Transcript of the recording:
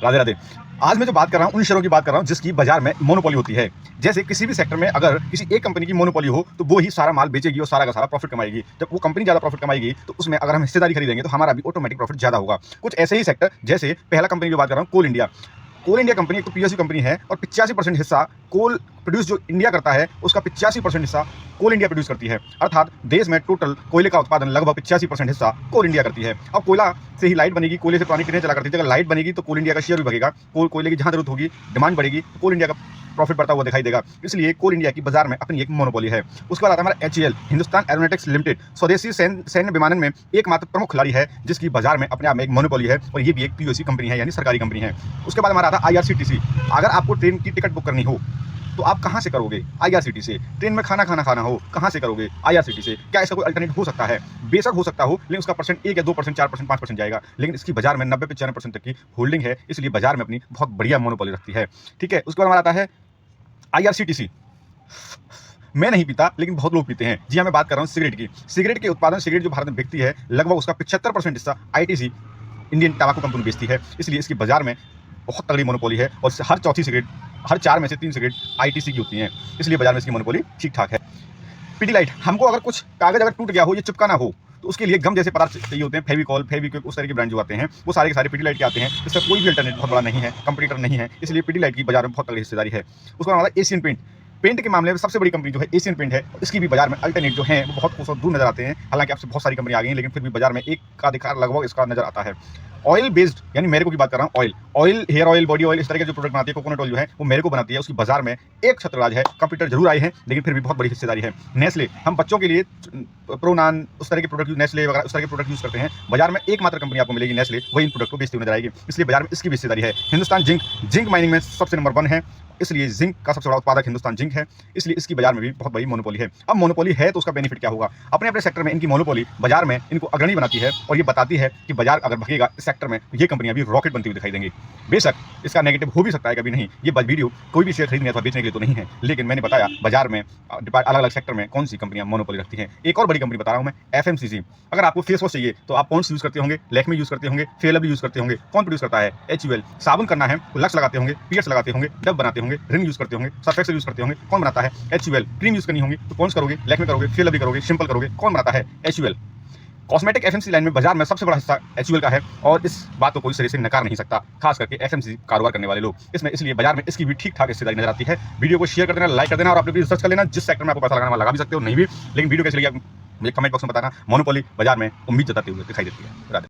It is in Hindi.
राधे राधे। आज मैं जो बात कर रहा हूँ उन शेयरों की बात कर रहा हूँ जिसकी बाजार में मोनोपोली होती है। जैसे किसी भी सेक्टर में अगर किसी एक कंपनी की मोनोपोली हो तो वो ही सारा माल बेचेगी और सारा का सारा प्रॉफिट कमाएगी। जब वो कंपनी ज़्यादा प्रॉफिट कमाएगी तो उसमें अगर हम हिस्सेदारी खरीदेंगे तो हमारा भी ऑटोमेटिक प्रॉफिट ज़्यादा होगा। कुछ ऐसे ही सेक्टर, जैसे पहला कंपनी की बात कर रहा हूँ, कोल इंडिया। कोल इंडिया कंपनी एक तो पीएसयू कंपनी है और 85% हिस्सा कोल प्रोड्यूस जो इंडिया करता है उसका 85% हिस्सा कोल इंडिया प्रोड्यूस करती है। अर्थात देश में टोटल कोयले का उत्पादन लगभग 85% हिस्सा कोल इंडिया करती है। अब कोयला से ही लाइट बनेगी, कोयले से पुरानी ट्रेनें चला करती थी, अगर लाइट बनेगी तो कोल इंडिया का शेयर भी बढ़ेगा। कोयले की जहां जरूरत होगी, डिमांड बढ़ेगी, तो कोल इंडिया का प्रॉफिट बढ़ता हुआ दिखाई देगा। इसलिए कोल इंडिया की बाजार में अपनी एक मोनोपोली है। उसके बाद आता है हमारा HAL, हिंदुस्तान एरोनॉटिक्स लिमिटेड, स्वदेशी सैन्य विमानन में एकमात्र प्रमुख खिलाड़ी है जिसकी बाजार में अपने आप में एक मोनोपोली है और ये भी एक POC कंपनी है, यानी सरकारी कंपनी है। उसके बाद हमारा आता है IRCTC। अगर आपको ट्रेन की टिकट बुक करनी हो तो आप कहाँ से करोगे? IRCTC से। ट्रेन में खाना हो कहाँ से करोगे? IRCTC से। क्या इसका कोई अल्टरनेट हो सकता है? बेशक हो सकता हो, लेकिन उसका परसेंट 1 या 2%, 4%, 5% जाएगा, लेकिन इसकी बाजार में 90 से 95% तक की होल्डिंग है, इसलिए बाजार में अपनी बहुत बढ़िया मोनोपोली रखती है। ठीक है। उसके बाद हमारा आता है IRCTC। मैं नहीं पीता, लेकिन बहुत लोग पीते हैं। जी हाँ, मैं बात कर रहा हूँ सिगरेट की। सिगरेट के उत्पादन, सिगरेट जो भारत में बिकती है, लगभग उसका 75% हिस्सा ITC, इंडियन टबाको कंपनी बेचती है। इसलिए इसकी बाजार में बहुत तगड़ी मोनोपोली है और हर चौथी सिगरेट, हर 4 में से 3 सिगरेट ITC की होती हैं। इसलिए बाजार में इसकी मोनोपोली ठीक ठाक है। पिडीलाइट, हमको अगर कुछ कागज अगर टूट गया हो, ये चिपकाना हो, तो उसके लिए गम जैसे पदार्थ चाहिए होते हैं, फेविकॉल, फेविक्विक, उस तरह के ब्रांड जो आते हैं, वो सारे के सारे पिडीलाइट के आते हैं। इसका कोई भी अल्टरनेट बहुत बड़ा नहीं है, कंपटीटर नहीं है, इसलिए पिडीलाइट की बाजार में बहुत तगड़ी हिस्सेदारी है। उसके बाद हमारा एशियन पेंट। पेंट के मामले में सबसे बड़ी कंपनी जो है एशियन पेंट है। इसकी भी बाजार में अल्टरनेट जो है वो बहुत कोसों दूर नजर आते हैं। हालांकि आपसे बहुत सारी कंपनी आ गई हैं, लेकिन फिर भी बाजार में एक का अधिकार लगभग इसका नजर आता है। ऑयल बेस्ड, यानी मेरे को की बात कर रहा हूँ, oil, hair oil, body oil, इस तरह के जो प्रोडक्ट बनाती है, कोकोनट ऑयल जो है वो मेरे को बनाती है। उसकी बाजार में एक छत्रराज है। कंप्यूटर जरूर आए हैं, लेकिन फिर भी बहुत बड़ी हिस्सेदारी है। नेस्ले, हम बच्चों के लिए प्रोनान, उस तरह के प्रोडक्ट, नेस्ले वगैरह उस तरह के प्रोडक्ट यूज करते हैं। बाजार में एकमात्र कंपनी आपको मिलेगी नेस्ले, वही इन प्रोडक्ट को बेचती हुई नजर आएगी, इसलिए बाजार में इसकी भी हिस्सेदारी है। हिंदुस्तान जिंक माइनिंग में सबसे नंबर 1 है, इसलिए जिंक का सबसे बड़ा उत्पादक हिंदुस्तान जिंक है, इसलिए इसकी बाजार में भी बहुत बड़ी मोनोपोली है। अब मोनोपोली है तो उसका बेनिफिट क्या होगा? अपने अपने सेक्टर में इनकी मोनोपोली बाजार में इनको अग्रणी बनाती है और ये बताती है कि बाजार अगर भगेगा इस सेक्टर में तो ये कंपनियां भी रॉकेट बनती हुई दिखाई देंगी। बेशक इसका नेगेटिव हो भी सकता है, कभी नहीं। ये वीडियो कोई भी शेयर खरीदने अथवा बेचने के लिए तो नहीं है, लेकिन मैंने बताया बाजार में अलग अलग सेक्टर में कौन सी कंपनियां मोनोपोली रखती हैं। एक और बड़ी कंपनी बता रहा हूं मैं, FMCG। अगर आपको फेस वॉश चाहिए तो आप पॉन्ड्स यूज करते होंगे, लैक्मे यूज करते होंगे, फेयर लवली यूज करते होंगे। कौन प्रोड्यूस करता है? HUL। साबुन करना है तो लक्स लगाते होंगे, पियर्स लगाते होंगे, डब बनाते होंगे, रिन यूज करते होंगे, सर्फ एक्सेल यूज करते होंगे। कौन बनाता है? HUL। क्रीम यूज करनी होगी तो पॉन्ड्स करोगे, लैक्मे करोगे, फेयर लवली करोगे, सिंपल करोगे। कौन बनाता है? HUL। कॉस्मेटिक FMCG लाइन में बाजार में सबसे बड़ा हिस्सा HUL का है और इस बात को कोई सिरे से नकार नहीं सकता, खास करके FMCG कारोबार करने वाले लोग। इसमें इसलिए बाजार में इसकी भी ठीक ठाक हिस्सेदारी नजर आती है। वीडियो को शेयर कर देना, लाइक कर देना और आप रिसर्च कर लेना, जिस सेक्टर में आपको पैसा लगाना वहां लगा भी सकते हो, नहीं भी। लेकिन वीडियो कैसे लगी आप मुझे कमेंट बॉक्स में बताना। मोनोपोली बाजार में उम्मीद जताते हुए दिखाई देती है।